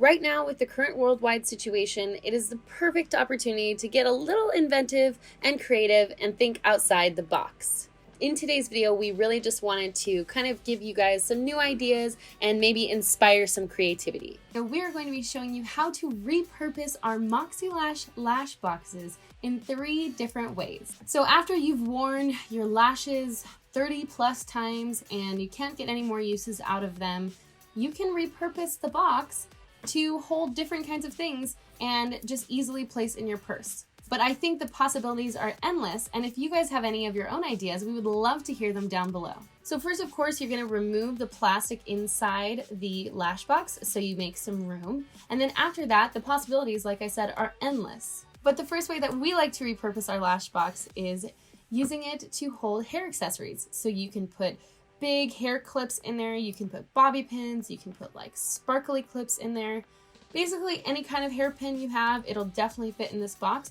Right now, with the current worldwide situation, it is the perfect opportunity to get a little inventive and creative and think outside the box. In today's video, we really just wanted to kind of give you guys some new ideas and maybe inspire some creativity. So we're going to be showing you how to repurpose our MoxieLash lash boxes in 3 different ways. So after you've worn your lashes 30 plus times and you can't get any more uses out of them, you can repurpose the box to hold different kinds of things and just easily place in your purse. But I think the possibilities are endless, and if you guys have any of your own ideas, we would love to hear them down below. So first, of course, you're going to remove the plastic inside the lash box so you make some room. And then after that, the possibilities, like I said, are endless. But the first way that we like to repurpose our lash box is using it to hold hair accessories. So you can put big hair clips in there, you can put bobby pins, you can put like sparkly clips in there. Basically any kind of hairpin you have, it'll definitely fit in this box.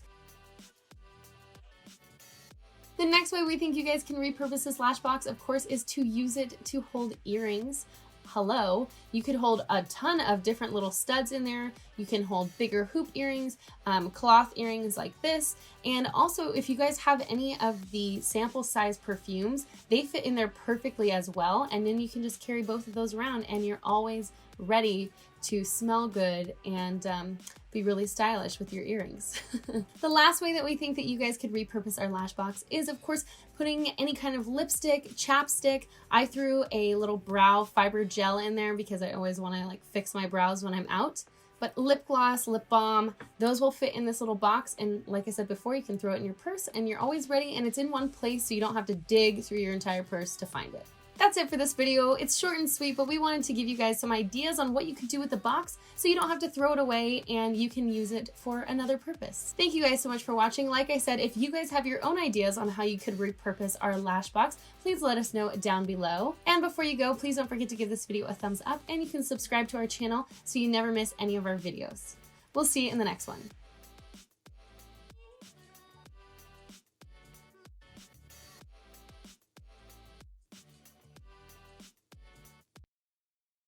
The next way we think you guys can repurpose this lash box, of course, is to use it to hold earrings. Hello, you could hold a ton of different little studs in there. You can hold bigger hoop earrings, cloth earrings like this. And also, if you guys have any of the sample size perfumes, they fit in there perfectly as well. And then you can just carry both of those around and you're always ready to smell good and be really stylish with your earrings. The last way that we think that you guys could repurpose our lash box is, of course, putting any kind of lipstick, chapstick. I threw a little brow fiber gel in there because I always want to like fix my brows when I'm out. But lip gloss, lip balm, those will fit in this little box. And like I said before, you can throw it in your purse and you're always ready, and it's in one place so you don't have to dig through your entire purse to find it. That's it for this video. It's short and sweet, but we wanted to give you guys some ideas on what you could do with the box so you don't have to throw it away and you can use it for another purpose. Thank you guys so much for watching. Like I said, if you guys have your own ideas on how you could repurpose our lash box, please let us know down below. And before you go, please don't forget to give this video a thumbs up, and you can subscribe to our channel so you never miss any of our videos. We'll see you in the next one.